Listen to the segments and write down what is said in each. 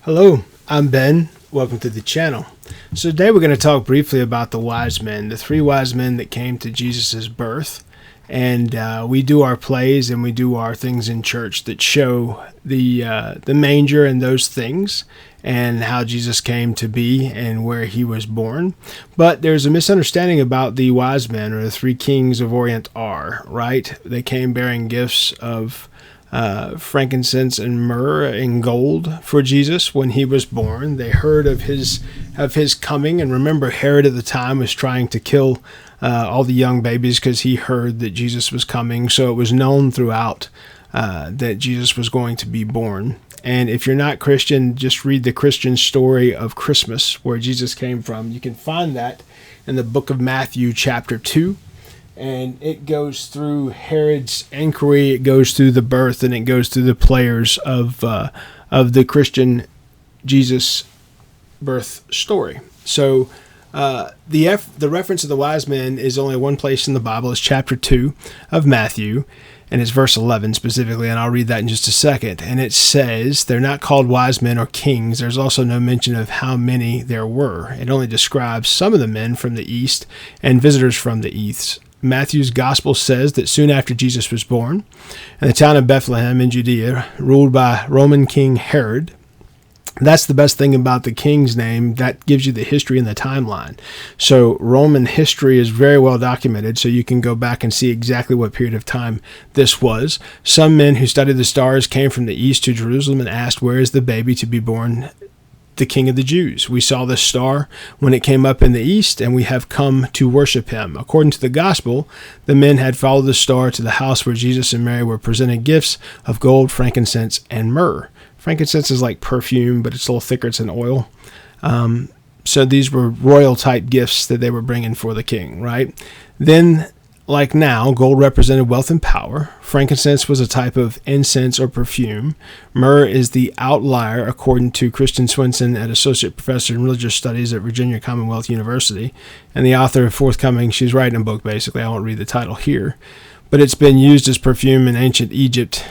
Hello, I'm Ben. Welcome to the channel. So today we're going to talk briefly about the wise men, the three wise men that came to Jesus' birth. And we do our plays and we do our things in church that show the manger and those things and how Jesus came to be and where he was born. But there's a misunderstanding about the wise men, or the three kings of Orient are, right? They came bearing gifts of frankincense and myrrh and gold for Jesus when he was born. They heard of his coming, and remember, Herod at the time was trying to kill all the young babies because he heard that Jesus was coming. So it was known throughout that Jesus was going to be born. And if you're not Christian, just read the Christian story of Christmas, where Jesus came from. You can find that in the book of Matthew, chapter 2. And it goes through Herod's inquiry, it goes through the birth, and it goes through the players of the Christian Jesus birth story. So the reference of the wise men is only one place in the Bible. It's chapter 2 of Matthew, and it's verse 11 specifically, and I'll read that in just a second. And it says, they're not called wise men or kings. There's also no mention of how many there were. It only describes some of the men from the east and visitors from the east. Matthew's gospel says that soon after Jesus was born, in the town of Bethlehem in Judea, ruled by Roman King Herod. That's the best thing about the king's name. That gives you the history and the timeline. So Roman history is very well documented, so you can go back and see exactly what period of time this was. Some men who studied the stars came from the east to Jerusalem and asked, where is the baby to be born, the King of the Jews? We saw the star when it came up in the east, and we have come to worship him. According to the gospel, the men had followed the star to the house where Jesus and Mary were presented gifts of gold, frankincense, and myrrh. Frankincense is like perfume, but it's a little thicker. It's an oil. So these were royal type gifts that they were bringing for the king, right? Then, like now, gold represented wealth and power. Frankincense was a type of incense or perfume. Myrrh is the outlier, according to Kristen Swinson, an associate professor in religious studies at Virginia Commonwealth University, and the author of forthcoming. She's writing a book, basically. I won't read the title here. But it's been used as perfume in ancient Egypt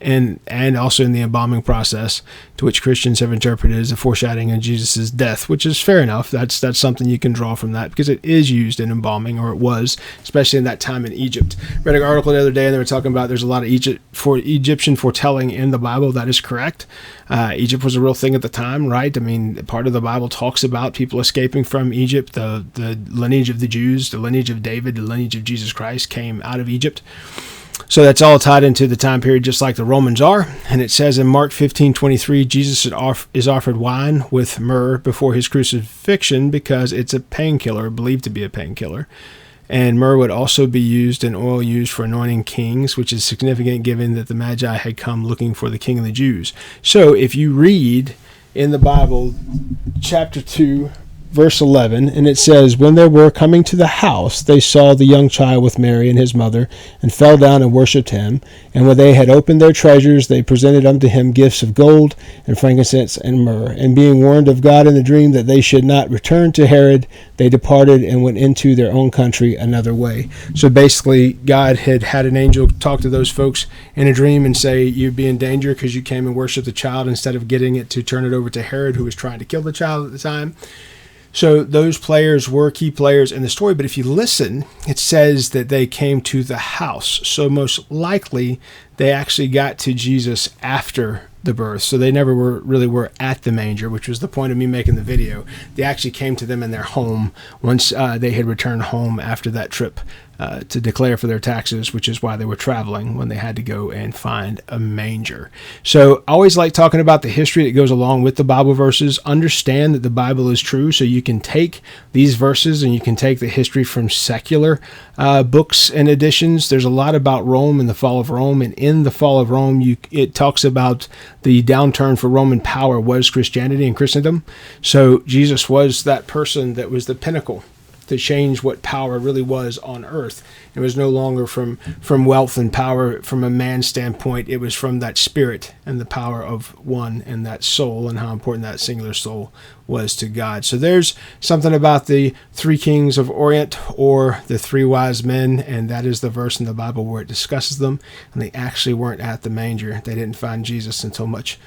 and also in the embalming process, to which Christians have interpreted as a foreshadowing of Jesus' death, which is fair enough. That's something you can draw from that, because it is used in embalming, or it was, especially in that time in Egypt. Read an article the other day, and they were talking about there's a lot of Egyptian foretelling in the Bible. That is correct. Egypt was a real thing at the time, right? I mean, part of the Bible talks about people escaping from Egypt. The lineage of the Jews, the lineage of David, the lineage of Jesus Christ came out of Egypt. So that's all tied into the time period, just like the Romans are. And it says in Mark 15:23, Jesus is offered wine with myrrh before his crucifixion because it's a painkiller, believed to be a painkiller. And myrrh would also be used in oil used for anointing kings, which is significant given that the Magi had come looking for the King of the Jews. So if you read in the Bible, chapter 2, verse 11, and it says, when they were coming to the house, they saw the young child with Mary and his mother, and fell down and worshipped him. And when they had opened their treasures, they presented unto him gifts of gold and frankincense and myrrh. And being warned of God in the dream that they should not return to Herod, they departed and went into their own country another way. So basically, God had an angel talk to those folks in a dream and say, you'd be in danger because you came and worshiped the child instead of getting it to turn it over to Herod, who was trying to kill the child at the time. So those players were key players in the story. But if you listen, it says that they came to the house. So most likely they actually got to Jesus after the birth. So they never were at the manger, which was the point of me making the video. They actually came to them in their home once they had returned home after that trip to declare for their taxes, which is why they were traveling when they had to go and find a manger. So I always like talking about the history that goes along with the Bible verses. Understand that the Bible is true, so you can take these verses and you can take the history from secular books and editions. There's a lot about Rome and the fall of Rome, and in the fall of Rome, it talks about the downturn for Roman power was Christianity and Christendom. So Jesus was that person that was the pinnacle to change what power really was on earth. It was no longer from wealth and power from a man's standpoint. It was from that spirit and the power of one and that soul, and how important that singular soul was to God. So there's something about the three kings of Orient, or the three wise men, and that is the verse in the Bible where it discusses them, and they actually weren't at the manger. They didn't find Jesus until much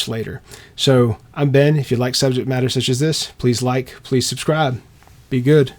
later. So I'm Ben. If you like subject matter such as this, please like, please subscribe. Be good.